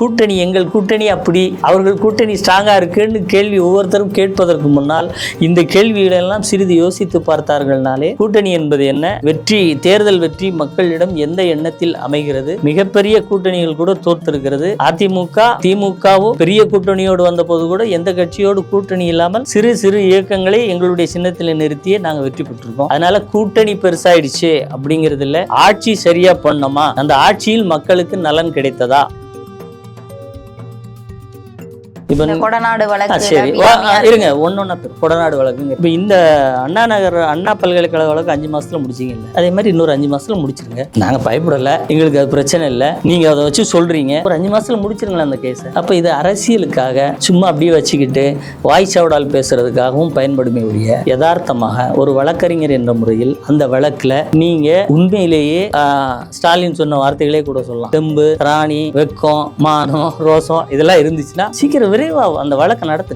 கூட்டணி எங்கள் கூட்டணி அப்படி, அவர்கள் கூட்டணி ஸ்ட்ராங்காக இருக்குன்னு கேள்வி ஒவ்வொருத்தரும் கேட்பதற்கு முன்னால் இந்த கேள்விகளெல்லாம் சிறிது யோசித்து பார்த்தார்கள்னாலே கூட்டணி என்பது என்ன, வெற்றி, தேர்தல் வெற்றி மக்களிடம் எந்த எண்ணத்தில் அமைகிறது. மிகப்பெரிய கூட்டணிகள் கூட தோற்றிருக்கிறது. அதிமுக திமுகவும் பெரிய கூட்டணியோடு வந்த போது கூட எந்த கட்சியோடு கூட்டணி இல்லாமல் சிறு சிறு இயக்கங்களை எங்களுடைய சின்னத்தில் நிறுத்தியே நாங்கள் வெற்றி பெற்றிருக்கோம். அதனால கூட்டணி பெருசாயிடுச்சு அப்படிங்கிறது இல்ல, ஆட்சி சரியா பண்ணோமா, அந்த ஆட்சியில் மக்களுக்கு நலன் கிடைத்ததா. கொடநாடு வழக்கு, சரி இருங்க, ஒன்னொன்னா கொடநாடு வழக்குங்க. இப்போ இந்த அண்ணா நகர் அண்ணா பல்கலைக்கழக வழக்கு 5 மாசத்துல முடிச்சிங்கல்ல, அதே மாதிரி இன்னொரு 5 மாசத்துல முடிச்சிருங்க. நாங்க பயப்படல, எங்களுக்கு அது பிரச்சனை இல்லை. நீங்க அதை வச்சு சொல்றீங்க, ஒரு 5 மாசத்துல முடிச்சிருங்களா அந்த கேஸை. அப்ப இது அரசியலுக்காக சும்மா அப்படியே வச்சுக்கிட்டு வாய் சவடால் பேசுறதுக்காகவும் பயன்படுமே ஒழிய யதார்த்தமாக ஒரு வழக்கறிஞர் என்ற முறையில் அந்த வழக்குல நீங்க உண்மையிலேயே ஸ்டாலின் சொன்ன வார்த்தைகளே கூட சொல்லலாம். தெம்பு, ராணி, வெக்கம், மானம், ரோசம் இதெல்லாம் இருந்துச்சுன்னா சீக்கிரம் அந்த வழக்கை நடத்து.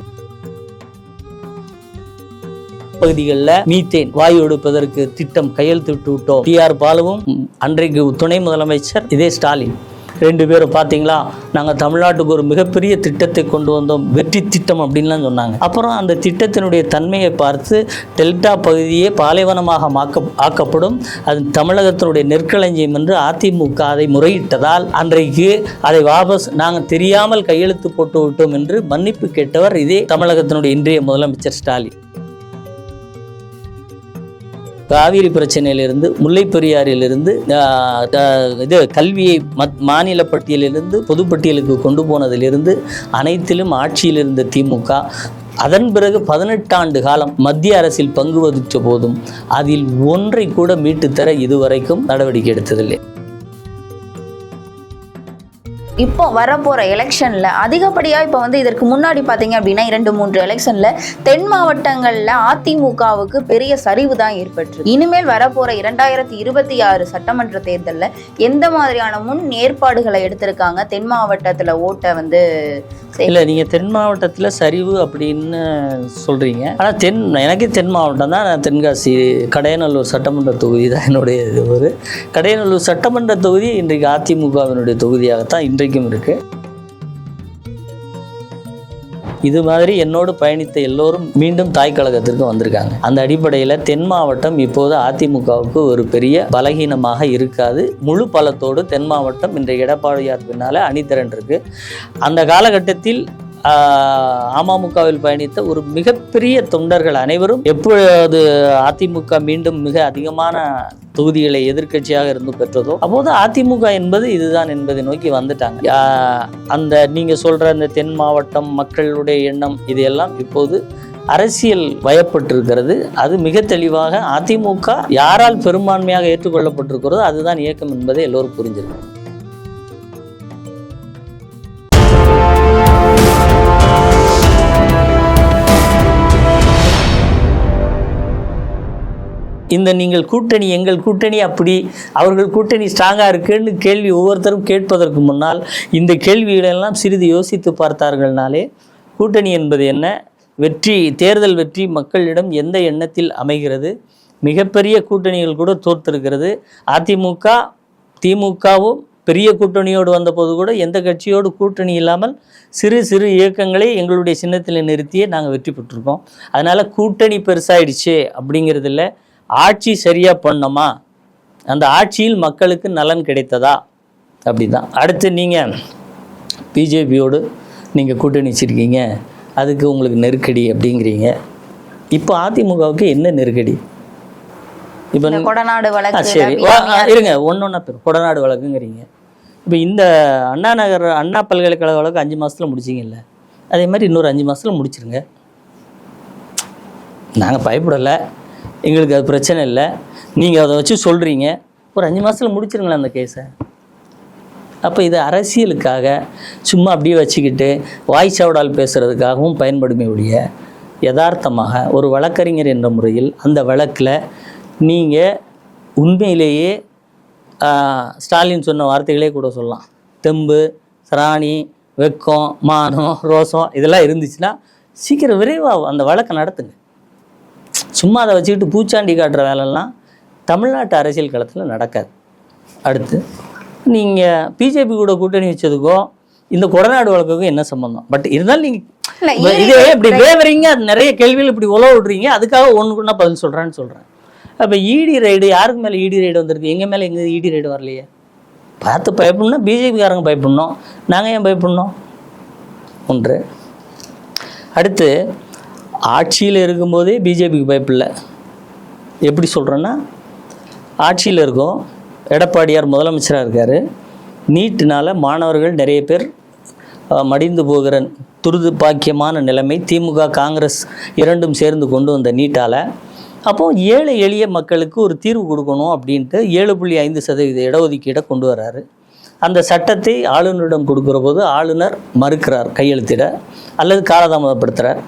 பகுதிகளில் மீத்தேன் வாயு எடுப்பதற்கு திட்டம் கையெழுத்திட்டு விட்டோம். டிஆர் பாலுவும் அன்றைக்கு துணை முதலமைச்சர் இதே ஸ்டாலின் 2 பேரும் பார்த்தீங்களா, நாங்கள் தமிழ்நாட்டுக்கு ஒரு மிகப்பெரிய திட்டத்தை கொண்டு வந்தோம், வெற்றி திட்டம் அப்படின்லாம் சொன்னாங்க. அப்புறம் அந்த திட்டத்தினுடைய தன்மையை பார்த்து டெல்டா பகுதியே பாலைவனமாக ஆக்கப்படும், அது தமிழகத்தினுடைய நெற்களஞ்சியம் என்று அதிமுக அதை முறையிட்டதால் அன்றைக்கு அதை வாபஸ் நாங்கள் தெரியாமல் கையெழுத்து போட்டு விட்டோம் என்று மன்னிப்பு கேட்டவர் இதே தமிழகத்தினுடைய இன்றைய முதலமைச்சர் ஸ்டாலின். காவிரி பிரச்சனையிலிருந்து, முல்லை பெரியாறிலிருந்து இது கல்வியை மாநில பட்டியலிலிருந்து பொதுப்பட்டியலுக்கு கொண்டு போனதிலிருந்து அனைத்திலும் ஆட்சியில் இருந்த திமுக அதன் பிறகு 18 ஆண்டு காலம் மத்திய அரசில் பங்கு வகித்த போதும் அதில் ஒன்றை கூட மீட்டுத்தர இதுவரைக்கும் நடவடிக்கை எடுத்ததில்லை. இப்போ வரப்போற எலெக்ஷன்ல அதிகப்படியா இப்போ இதற்கு முன்னாடி பாத்தீங்க அப்படின்னா 2-3 எலெக்ஷன்ல தென் மாவட்டங்கள்ல அதிமுகவுக்கு பெரிய சரிவு தான் ஏற்பட்டு. இனிமேல் வரப்போற 2026 சட்டமன்ற தேர்தல்ல எந்த மாதிரியான முன் ஏற்பாடுகளை எடுத்திருக்காங்க? தென் மாவட்டத்துல ஓட்ட இல்ல, நீங்க தென் மாவட்டத்துல சரிவு அப்படின்னு சொல்றீங்க. ஆனா எனக்கு தென் மாவட்டம் தான். நான் தென்காசி கடையநல்லூர் சட்டமன்ற தொகுதி தான் என்னுடைய ஒரு கடையநல்லூர் சட்டமன்ற தொகுதி இன்றைக்கு அதிமுகவினுடைய தொகுதியாகத்தான் இன்றைக்கும் இருக்கு. இது மாதிரி என்னோடு பயணித்த எல்லோரும் மீண்டும் தாய் கழகத்திற்கு வந்திருக்காங்க. அந்த அடிப்படையில் தென் மாவட்டம் இப்போது அதிமுகவுக்கு ஒரு பெரிய பலகீனமாக இருக்காது. முழு பலத்தோடு தென் மாவட்டம் இன்றைய எடப்பாடியார் பின்னால அணிதிரண்டிருக்கு. அந்த காலகட்டத்தில் அமமுகவில் பயணித்த ஒரு மிகப்பெரிய தொண்டர்கள் அனைவரும் எப்பொழுது அதிமுக மீண்டும் மிக அதிகமான தொகுதிகளை எதிர்க்கட்சியாக இருந்து பெற்றதோ அப்போது அதிமுக என்பது இதுதான் என்பதை நோக்கி வந்துட்டாங்க. அந்த நீங்க சொல்ற அந்த தென் மாவட்டம் மக்களுடைய எண்ணம் இதையெல்லாம் இப்போது அரசியல் வயப்பட்டிருக்கிறது. அது மிக தெளிவாக அதிமுக யாரால் பெரும்பான்மையாக ஏற்றுக்கொள்ளப்பட்டிருக்கிறதோ அதுதான் இயக்கம் என்பதை எல்லோரும் புரிஞ்சிருக்கும். இந்த நீங்கள் கூட்டணி எங்கள் கூட்டணி அப்படி, அவர்கள் கூட்டணி ஸ்ட்ராங்காக இருக்குன்னு கேள்வி ஒவ்வொருத்தரும் கேட்பதற்கு முன்னால் இந்த கேள்விகளெல்லாம் சிறிது யோசித்து பார்த்தார்கள்னாலே கூட்டணி என்பது என்ன, வெற்றி, தேர்தல் வெற்றி மக்களிடம் எந்த எண்ணத்தில் அமைகிறது. மிகப்பெரிய கூட்டணிகள் கூட தோற்றிருக்கிறது. அதிமுக திமுகவும் பெரிய கூட்டணியோடு வந்தபோது கூட எந்த கட்சியோடு கூட்டணி இல்லாமல் சிறு சிறு இயக்கங்களை எங்களுடைய சின்னத்தில் நிறுத்தியே நாங்கள் வெற்றி பெற்றிருக்கோம். அதனால் கூட்டணி பெருசாயிடுச்சு அப்படிங்கிறது இல்லை, ஆட்சி சரியா பண்ணோமா, அந்த ஆட்சியில் மக்களுக்கு நலன் கிடைத்ததா, அப்படிதான். அடுத்து நீங்கள் பிஜேபியோடு நீங்கள் கூட்டணி வச்சிருக்கீங்க, அதுக்கு உங்களுக்கு நெருக்கடி அப்படிங்கிறீங்க. இப்போ அதிமுகவுக்கு என்ன நெருக்கடி? இப்போ கொடநாடு வழக்கு, சரி இருங்க, ஒன்னொன்னா கொடநாடு வழக்குங்கிறீங்க. இப்போ இந்த அண்ணா நகர் அண்ணா பல்கலைக்கழக வழக்கு 5 மாசத்துல முடிச்சிங்கல்ல, அதே மாதிரி இன்னொரு 5 மாசத்துல முடிச்சிருங்க. நாங்கள் பயப்படலை, எங்களுக்கு அது பிரச்சனை இல்லை. நீங்கள் அதை வச்சு சொல்கிறீங்க, ஒரு 5 மாதத்தில் முடிச்சிருங்களேன் அந்த கேஸை. அப்போ இது அரசியலுக்காக சும்மா அப்படியே வச்சுக்கிட்டு வாய் சவடால் பேசுகிறதுக்காகவும் பயன்படுமே ஒழிய யதார்த்தமாக ஒரு வழக்கறிஞர் என்ற முறையில் அந்த வழக்கில் நீங்கள் உண்மையிலேயே ஸ்டாலின் சொன்ன வார்த்தைகளே கூட சொல்லலாம். தெம்பு, ராணி, வெக்கம், மானம், ரோசம் இதெல்லாம் இருந்துச்சுன்னா சீக்கிரம் விரைவாக அந்த வழக்கை நடத்துங்க. சும்மா அதை வச்சுக்கிட்டு பூச்சாண்டி காட்டுற வேலைலாம் தமிழ்நாட்டு அரசியல் களத்தில் நடக்காது. அடுத்து நீங்கள் பிஜேபி கூட கூட்டணி வச்சதுக்கோ இந்த கொடநாடு வழக்குக்கும் என்ன சம்பந்தம்? பட் இருந்தாலும் நீங்க இல்ல, இதே இப்படி வேவறீங்க, நிறைய கேள்விகள் இப்படி உழவு விடுறீங்க, அதுக்காக ஒண்ணுக்குன்னா பதில் சொல்றேன்னு சொல்றேன். அப்ப இடி ரைடு, யாருக்கு மேல இடி ரைடு வந்திருக்கு? எங்க மேல எங்க இடி ரைடு வரலையே. பார்த்து பயப்படணும், பிஜேபிக்காரங்க பயப்படணும், நாங்க ஏன் பயப்படணும்? ஒன்று. அடுத்து, ஆட்சியில் இருக்கும்போதே பிஜேபிக்கு பயப்படல. எப்படி சொல்கிறேன்னா, ஆட்சியில் இருக்கும், எடப்பாடியார் முதலமைச்சராக இருக்கார், நீட்டினால் மாணவர்கள் நிறைய பேர் மடிந்து போகிற துருதுப்பாக்கியமான நிலைமை, திமுக காங்கிரஸ் இரண்டும் சேர்ந்து கொண்டு வந்த நீட்டால். அப்போது ஏழை எளிய மக்களுக்கு ஒரு தீர்வு கொடுக்கணும் அப்படின்ட்டு 7.5% இடஒதுக்கீடை கொண்டு வர்றாரு. அந்த சட்டத்தை ஆளுநரிடம் கொடுக்குற போது ஆளுநர் மறுக்கிறார் கையெழுத்திட, அல்லது காலதாமதப்படுத்துகிறார்.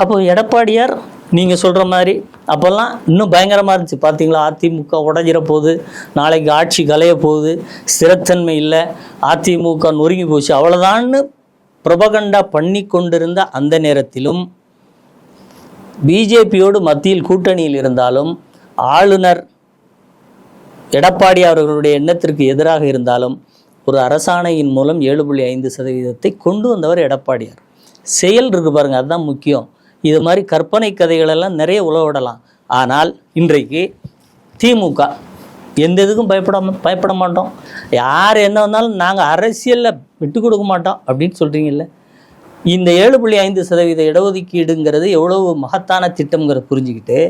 அப்போது எடப்பாடியார் நீங்கள் சொல்கிற மாதிரி அப்போல்லாம் இன்னும் பயங்கரமாக இருந்துச்சு. பார்த்தீங்களா, அதிமுக உடஞ்சிட போகுது, நாளைக்கு ஆட்சி கலைய போகுது, ஸ்திரத்தன்மை இல்லை, அதிமுக நொறுங்கி போச்சு, அவ்வளோதான்னு புரபகண்டா பண்ணி கொண்டிருந்த அந்த நேரத்திலும் பிஜேபியோடு மத்தியில் கூட்டணியில் இருந்தாலும், ஆளுநர் எடப்பாடி அவர்களுடைய எண்ணத்திற்கு எதிராக இருந்தாலும், ஒரு அரசாணையின் மூலம் 7.5% கொண்டு வந்தவர் எடப்பாடியார். செயல் இருக்கு பாருங்க, அதுதான் முக்கியம். இது மாதிரி கற்பனை கதைகளெல்லாம் நிறைய உழவிடலாம். ஆனால் இன்றைக்கு திமுக எந்த இதுக்கும் பயப்பட மாட்டோம், யார் என்ன வந்தாலும் நாங்கள் அரசியலில் விட்டு கொடுக்க மாட்டோம் அப்படின்னு சொல்கிறீங்கல்ல. இந்த 7.5% இடஒதுக்கீடுங்கிறது எவ்வளவு மகத்தான திட்டம்ங்கிறத புரிஞ்சுக்கிட்டு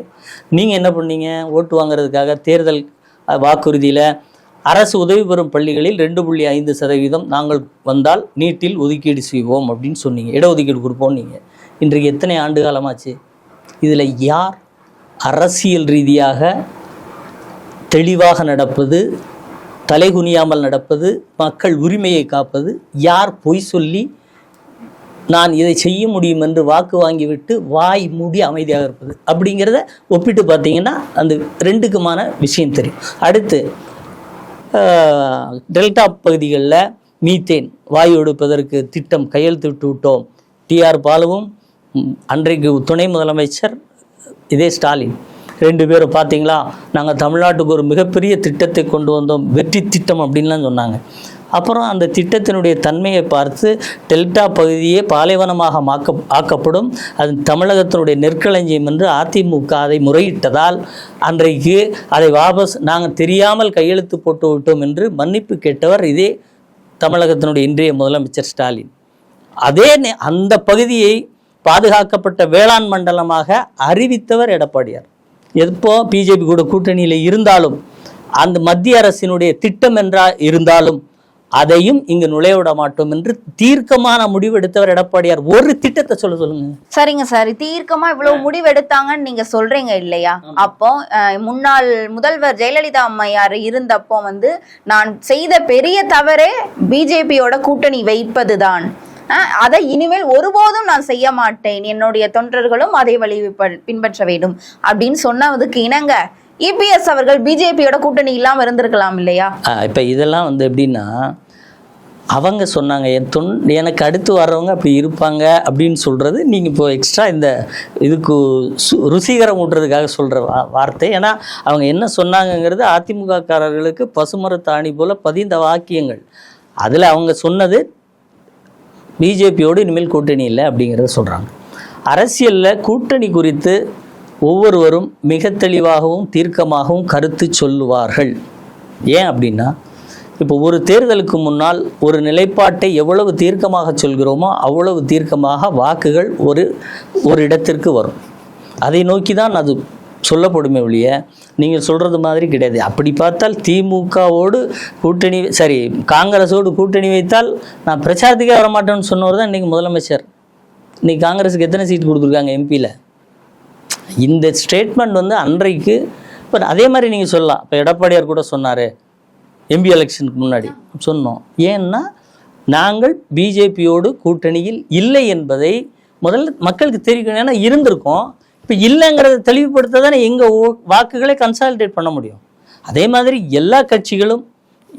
நீங்கள் என்ன பண்ணீங்க? ஓட்டு வாங்கிறதுக்காக தேர்தல் வாக்குறுதியில் அரசு உதவி பெறும் பள்ளிகளில் 2.5% நாங்கள் வந்தால் நீட்டில் ஒதுக்கீடு செய்வோம் அப்படின்னு சொன்னீங்க, இடஒதுக்கீடு கொடுப்போம். நீங்கள் இன்றைக்கு எத்தனை ஆண்டு காலமாச்சு? இதில் யார் அரசியல் ரீதியாக தெளிவாக நடப்பது, தலைகுனியாமல் நடப்பது, மக்கள் உரிமையை காப்பது, யார் பொய் சொல்லி நான் இதை செய்ய முடியும் என்று வாக்கு வாங்கிவிட்டு வாய் மூடி அமைதியாக இருப்பது அப்படிங்கிறத ஒப்பிட்டு பார்த்தீங்கன்னா அந்த ரெண்டுக்குமான விஷயம் தெரியும். அடுத்து, டெல்டா பகுதிகளில் மீத்தேன் வாயு எடுப்பதற்கு திட்டம் கையெழுத்திட்டு விட்டோம். டிஆர் பாலுவும் அன்றைக்கு துணை முதலமைச்சர் இதே ஸ்டாலின் 2 பேரும் பார்த்தீங்களா, நாங்கள் தமிழ்நாட்டுக்கு ஒரு மிகப்பெரிய திட்டத்தை கொண்டு வந்தோம், வெற்றி திட்டம் அப்படின்லாம் சொன்னாங்க. அப்புறம் அந்த திட்டத்தினுடைய தன்மையை பார்த்து டெல்டா பகுதியே பாலைவனமாக ஆக்கப்படும், அது தமிழகத்தினுடைய நெற்களஞ்சியம் என்று அதிமுக அதை முறையிட்டதால் அன்றைக்கு அதை வாபஸ் நாங்கள் தெரியாமல் கையெழுத்து போட்டு விட்டோம் என்று மன்னிப்பு கேட்டவர் இதே தமிழகத்தினுடைய இன்றைய முதலமைச்சர் ஸ்டாலின். அதே அந்த பகுதியை பாதுகாக்கப்பட்ட வேளாண் மண்டலமாக அறிவித்தவர் எடப்பாடியார். எப்போ பிஜேபி கூட கூட்டணியில் இருந்தாலும், அந்த மத்திய அரசினுடைய திட்டம் என்றா இருந்தாலும் அதையும் இங்கு நுழைய விட மாட்டோம் என்று தீர்க்கமான முடிவு எடுத்தவர் எடப்பாடியார். ஒரு திட்டத்தை சொல்லுங்க. சரிங்க சார், தீர்க்கமா இவ்வளவு முடிவு எடுத்தாங்கன்னு நீங்க சொல்றீங்க இல்லையா? அப்போ முன்னாள் முதல்வர் ஜெயலலிதா அம்மையார் இருந்தப்போ நான் செய்த பெரிய தவறே பிஜேபியோட கூட்டணி வைப்பதுதான், அதை இனிமேல் ஒருபோதும் நான் செய்ய மாட்டேன், என்னுடைய தொண்டர்களும் அதை வழி பின்பற்ற வேண்டும் அப்படின்னு சொன்னதுக்கு இணங்க இபிஎஸ் அவர்கள் பிஜேபியோட கூட்டணி இல்லாம இருந்திருக்கலாம் இல்லையா? இப்ப இதெல்லாம் எப்படின்னா, அவங்க சொன்னாங்க எனக்கு அடுத்து வர்றவங்க அப்படி இருப்பாங்க அப்படின்னு சொல்றது நீங்க இப்போ எக்ஸ்ட்ரா இந்த இதுக்கு ருசிகரம் ஊட்டுறதுக்காக சொல்ற வார்த்தை. ஏன்னா அவங்க என்ன சொன்னாங்கிறது அதிமுக காரர்களுக்கு பசுமரத்தாணி போல பதிந்த வாக்கியங்கள். அதுல அவங்க சொன்னது பிஜேபியோடு இனிமேல் கூட்டணி இல்லை அப்படிங்கிறத சொல்கிறாங்க. அரசியலில் கூட்டணி குறித்து ஒவ்வொருவரும் மிக தெளிவாகவும் தீர்க்கமாகவும் கருத்து சொல்லுவார்கள். ஏன் அப்படின்னா, இப்போ ஒரு தேர்தலுக்கு முன்னால் ஒரு நிலைப்பாட்டை எவ்வளவு தீர்க்கமாக சொல்கிறோமோ அவ்வளவு தீர்க்கமாக வாக்குகள் ஒரு இடத்திற்கு வரும். அதை நோக்கி தான் அது சொல்லப்படுமே ஒழிய நீங்கள் சொல்கிறது மாதிரி கிடையாது. அப்படி பார்த்தால் திமுகவோடு கூட்டணி, சரி காங்கிரஸோடு கூட்டணி வைத்தால் நான் பிரச்சாரத்துக்கே வரமாட்டேன்னு சொன்னவர் தான் இன்றைக்கி முதலமைச்சர். இன்றைக்கி காங்கிரஸுக்கு எத்தனை சீட் கொடுத்துருக்காங்க எம்பியில்? இந்த ஸ்டேட்மெண்ட் அன்றைக்கு இப்போ அதே மாதிரி நீங்கள் சொல்லலாம். இப்போ எடப்பாடியார் கூட சொன்னார் எம்பி எலெக்ஷனுக்கு முன்னாடி சொன்னோம். ஏன்னா நாங்கள் பிஜேபியோடு கூட்டணியில் இல்லை என்பதை முதல்ல மக்களுக்கு தெரிவிக்கணும். ஏன்னா இருந்திருக்கோம், இப்போ இல்லைங்கிறத தெளிவுபடுத்த தானே எங்கள் வாக்குகளை கன்சாலிடேட் பண்ண முடியும். அதே மாதிரி எல்லா கட்சிகளும்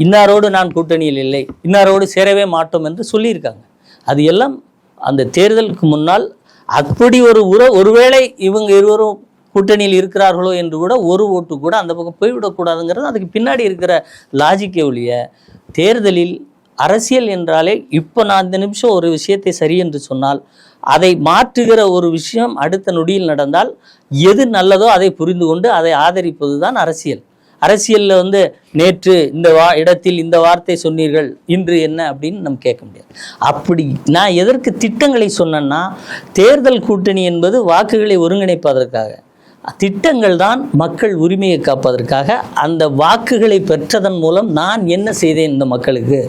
இன்னாரோடு நான் கூட்டணியில் இல்லை, இன்னாரோடு சேரவே மாட்டோம் என்று சொல்லியிருக்காங்க. அது எல்லாம் அந்த தேர்தலுக்கு முன்னால் அப்படி ஒருவேளை இவங்க இருவரும் கூட்டணியில் இருக்கிறார்களோ என்று கூட ஒரு ஓட்டு கூட அந்த பக்கம் போய்விடக்கூடாதுங்கிறது அதுக்கு பின்னாடி இருக்கிற லாஜிக்கே ஒழிய தேர்தலில் அரசியல் என்றாலே இப்போ நான் இந்த நிமிஷம் ஒரு விஷயத்தை சரி என்று சொன்னால் அதை மாற்றுகிற ஒரு விஷயம் அடுத்த நொடியில் நடந்தால் எது நல்லதோ அதை புரிந்து கொண்டு அதை ஆதரிப்பது தான் அரசியல். அரசியலில் வந்து நேற்று இந்த இடத்தில் இந்த வார்த்தை சொன்னீர்கள், இன்று என்ன அப்படின்னு நம்ம கேட்க முடியாது. அப்படி நான் எதற்கு திட்டங்களை சொன்னேன்னா, தேர்தல் கூட்டணி என்பது வாக்குகளை ஒருங்கிணைப்பதற்காக, திட்டங்கள் தான் மக்கள் உரிமையை காப்பதற்காக. அந்த வாக்குகளை பெற்றதன் மூலம் நான் என்ன செய்தேன் இந்த மக்களுக்கு,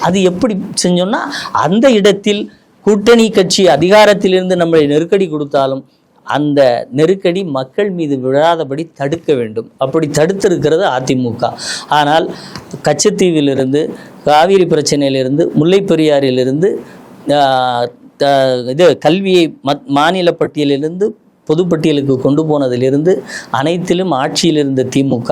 அது எப்படி செஞ்சோம்னா, அந்த இடத்தில் கூட்டணி கட்சி அதிகாரத்திலிருந்து நம்மளை நெருக்கடி கொடுத்தாலும் அந்த நெருக்கடி மக்கள் மீது விழாதபடி தடுக்க வேண்டும். அப்படி தடுத்திருக்கிறது அதிமுக. ஆனால் கச்சத்தீவிலிருந்து, காவிரி பிரச்சனையிலிருந்து, முல்லை பெரியாறிலிருந்து, இது கல்வியை மாநில பட்டியலிலிருந்து பொதுப்பட்டியலுக்கு கொண்டு போனதிலிருந்து அனைத்திலும் ஆட்சியில் இருந்த திமுக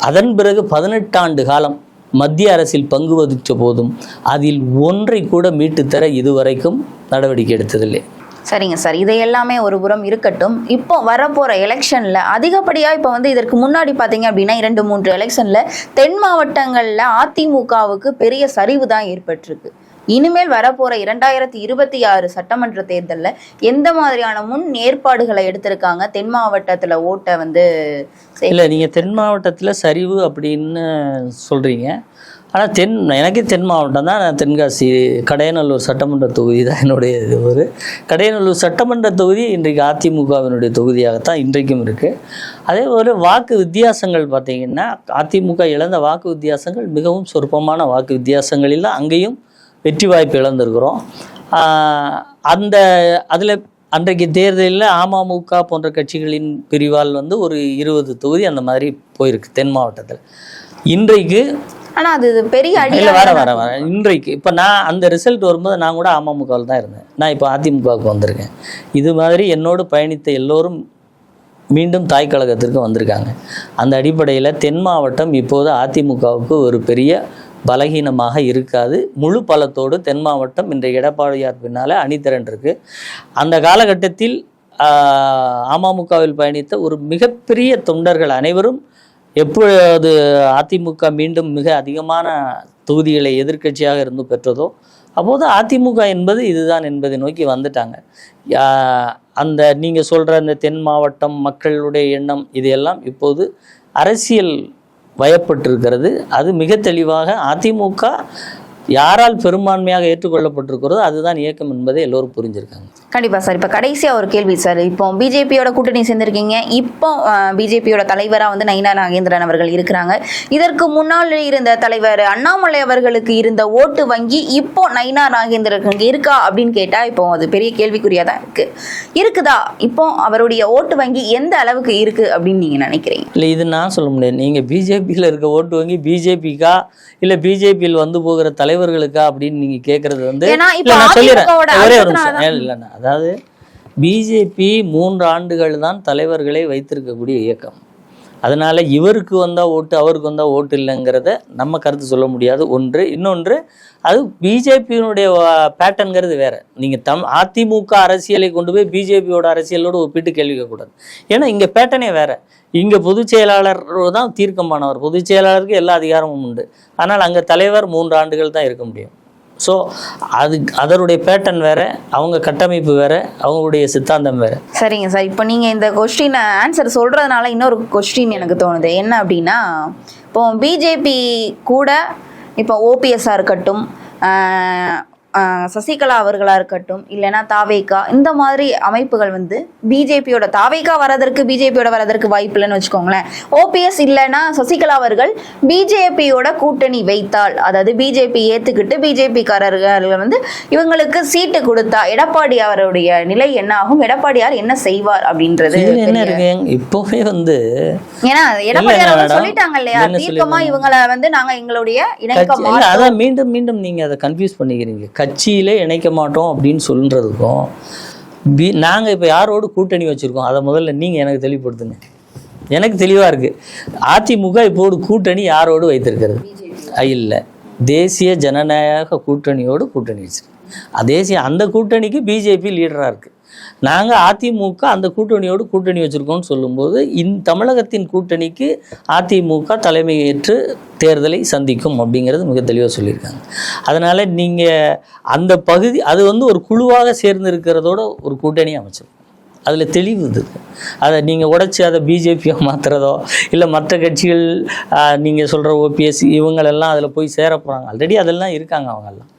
அதன் பிறகு 18 ஆண்டு காலம் மத்திய அரசில் பங்கு வகித்த போதும் அதில் ஒன்றை கூட மீட்டுத்தர இதுவரைக்கும் நடவடிக்கை எடுத்ததில்லை. சரிங்க சார், இதை எல்லாமே ஒரு புறம் இருக்கட்டும். இப்போ வரப்போகிற எலெக்ஷனில் அதிகப்படியாக இப்போ வந்து இதற்கு முன்னாடி பார்த்தீங்க அப்படின்னா 2-3 எலெக்ஷனில் தென் மாவட்டங்களில் அதிமுகவுக்கு பெரிய சரிவு தான் ஏற்பட்டிருக்கு. இனிமேல் வரப்போகிற 2026 சட்டமன்ற தேர்தலில் எந்த மாதிரியான முன் ஏற்பாடுகளை எடுத்திருக்காங்க? தென் மாவட்டத்தில் ஓட்டை வந்து இல்லை, நீங்கள் தென் மாவட்டத்தில் சரிவு அப்படின்னு சொல்கிறீங்க. ஆனால் எனக்கே தென் மாவட்டம் தான். நான் தென்காசி கடையநல்லூர் சட்டமன்ற தொகுதி தான் என்னுடைய ஒரு கடையநல்லூர் சட்டமன்ற தொகுதி இன்றைக்கு அதிமுகவினுடைய தொகுதியாகத்தான் இன்றைக்கும் இருக்குது. அதே போல் வாக்கு வித்தியாசங்கள் பார்த்திங்கன்னா, அதிமுக இழந்த வாக்கு வித்தியாசங்கள் மிகவும் சொற்பமான வாக்கு வித்தியாசங்களில் தான் அங்கேயும் வெற்றி வாய்ப்பு இழந்திருக்கிறோம். அதில் அன்றைக்கு தேர்தலில் அமமுக போன்ற கட்சிகளின் பிரிவால் வந்து ஒரு 20 தொகுதி அந்த மாதிரி போயிருக்கு தென் மாவட்டத்தில். இன்றைக்கு ஆனால் அது பெரிய இல்லை வர இன்றைக்கு இப்போ நான் அந்த ரிசல்ட் வரும்போது நான் கூட அமமுகவில் தான் இருந்தேன். நான் இப்போ அதிமுகவுக்கு வந்திருக்கேன். இது மாதிரி என்னோடு பயணித்த எல்லோரும் மீண்டும் தாய் கழகத்திற்கு வந்திருக்காங்க. அந்த அடிப்படையில் தென் மாவட்டம் இப்போது அதிமுகவுக்கு ஒரு பெரிய பலகீனமாக இருக்காது. முழு பலத்தோடு தென் மாவட்டம் இன்றைய எடப்பாடியார் பின்னால் அணிதிரண்டிருக்கு. அந்த காலகட்டத்தில் அமமுகவில் பயணித்த ஒரு மிகப்பெரிய தொண்டர்கள் அனைவரும் எப்பொழுது அதிமுக மீண்டும் மிக அதிகமான தொகுதிகளை எதிர்க்கட்சியாக இருந்து பெற்றதோ அப்போது அதிமுக என்பது இதுதான் என்பதை நோக்கி வந்துட்டாங்க. அந்த நீங்கள் சொல்கிற அந்த தென் மாவட்டம் மக்களுடைய எண்ணம் இதையெல்லாம் இப்போது அரசியல் வயப்பட்டிருக்கிறது. அது மிக தெளிவாக அதிமுக யாரால் பெரும்பான்மையாக ஏற்றுக்கொள்ளப்பட்டிருக்கிறதோ அதுதான் இயக்கம் என்பதை எல்லோரும் புரிஞ்சிருக்காங்க. கண்டிப்பாக சார். இப்போ கடைசியாக ஒரு கேள்வி சார். இப்போ பிஜேபியோட கூட்டணி சேர்ந்திருக்கீங்க. இப்போ பிஜேபியோட தலைவராக வந்து நயினா நாகேந்திரன் அவர்கள் இருக்கிறாங்க. இதற்கு முன்னால் இருந்த தலைவர் அண்ணாமலை அவர்களுக்கு இருந்த ஓட்டு வங்கி இப்போ நயினா நாகேந்திரன் இருக்கா அப்படின்னு கேட்டால் இப்போ அது பெரிய கேள்விக்குறியாக தான் இருக்குதா? இப்போ அவருடைய ஓட்டு வங்கி எந்த அளவுக்கு இருக்குது அப்படின்னு நீங்கள் நினைக்கிறீங்க? இல்லை, இது நான் சொல்ல முடியாது. நீங்கள் பிஜேபியில் இருக்க ஓட்டு வங்கி பிஜேபிக்கா இல்லை பிஜேபியில் வந்து போகிற தலைவர்களுக்கா அப்படின்னு நீங்கள் கேட்குறது வந்து நான் சொல்லிடுறேன். ஒரே ஒரு நிமிஷம். இல்லைண்ணா, அதாவது பிஜேபி 3 ஆண்டுகள் தான் தலைவர்களை வைத்திருக்கக்கூடிய இயக்கம். அதனால் இவருக்கு வந்தால் ஓட்டு அவருக்கு வந்தால் ஓட்டு இல்லைங்கிறத நம்ம கருத்து சொல்ல முடியாது. ஒன்று. இன்னொன்று, அது பிஜேபியினுடைய பேட்டர்னுங்கிறது வேறு. நீங்கள் அதிமுக அரசியலை கொண்டு போய் பிஜேபியோட அரசியலோடு ஒப்பிட்டு கேள்வி கேட்கக்கூடாது. ஏன்னா இங்கே பேட்டர்னே வேறு. இங்கே பொதுச் செயலாளர் தான் தீர்க்கமானவர். பொதுச் செயலாளருக்கு எல்லா அதிகாரமும் உண்டு. ஆனால் அங்கே தலைவர் 3 ஆண்டுகள் தான் இருக்க முடியும். ஸோ அதனுடைய பேட்டர்ன் வேறு, அவங்க கட்டமைப்பு வேறு, அவங்களுடைய சித்தாந்தம் வேறு. சரிங்க சார். இப்போ நீங்கள் இந்த கொஸ்டின் ஆன்சர் சொல்கிறதுனால இன்னொரு கொஸ்டின் எனக்கு தோணுது. என்ன அப்படின்னா, இப்போ பிஜேபி கூட இப்போ ஓபிஎஸ்ஸாக இருக்கட்டும், சசிகலா அவர்களாக இருக்கட்டும், இல்லைன்னா தாவேகா, இந்த மாதிரி அமைப்புகள் வந்து பிஜேபியோட தாவேகா பிஜேபியோட வரதற்கு வாய்ப்பு இல்லைன்னு வச்சுக்கோங்களேன். ஓபிஎஸ் இல்லைன்னா சசிகலா அவர்கள் பிஜேபியோட கூட்டணி வைத்தால், அதாவது பிஜேபி ஏற்றுக்கிட்டு பிஜேபிக்காரர்கள் வந்து இவங்களுக்கு சீட்டு கொடுத்தா எடப்பாடி அவருடைய நிலை என்ன ஆகும்? எடப்பாடியார் என்ன செய்வார் அப்படின்றது என்ன இருக்கு? இப்போவே வந்து ஏன்னா எடப்பாடியார் சொல்லிட்டாங்க இல்லையா, தீர்க்கமா இவங்களை வந்து நாங்க எங்களுடைய இணைக்க அதான் மீண்டும் மீண்டும் நீங்க அதை கன்ஃபியூஸ் பண்ணிக்கிறீங்க. கட்சியிலே இணைக்க மாட்டோம் அப்படின்னு சொல்றதுக்கும் நாங்கள் இப்போ யாரோடு கூட்டணி வச்சுருக்கோம் அதை முதல்ல நீங்கள் எனக்கு தெளிவுபடுத்துங்க. எனக்கு தெளிவாக இருக்குது. அதிமுக இப்போது கூட்டணி யாரோடு வைத்திருக்கிறது? இல்லை, தேசிய ஜனநாயக கூட்டணியோடு கூட்டணி வச்சிருக்கு. தேசிய அந்த கூட்டணிக்கு பிஜேபி லீடராக இருக்குது. நாங்கள் அதிமுக அந்த கூட்டணியோடு கூட்டணி வச்சுருக்கோம்னு சொல்லும்போது தமிழகத்தின் கூட்டணிக்கு அதிமுக தலைமையேற்று தேர்தலை சந்திக்கும் அப்படிங்கிறது மிக தெளிவாக சொல்லியிருக்காங்க. அதனால் நீங்கள் அந்த பகுதி அது ஒரு குழுவாக சேர்ந்து இருக்கிறதோட ஒரு கூட்டணி அமைச்சிருக்கும். அதில் தெளிவு இது. அதை நீங்கள் உடைச்சி அதை பிஜேபியை மாற்றுறதோ இல்லை மற்ற கட்சிகள் நீங்கள் சொல்கிற ஓபிஎஸ் இவங்களெல்லாம் அதில் போய் சேர போகிறாங்க. ஆல்ரெடி அதெல்லாம் இருக்காங்க அவங்கெல்லாம்.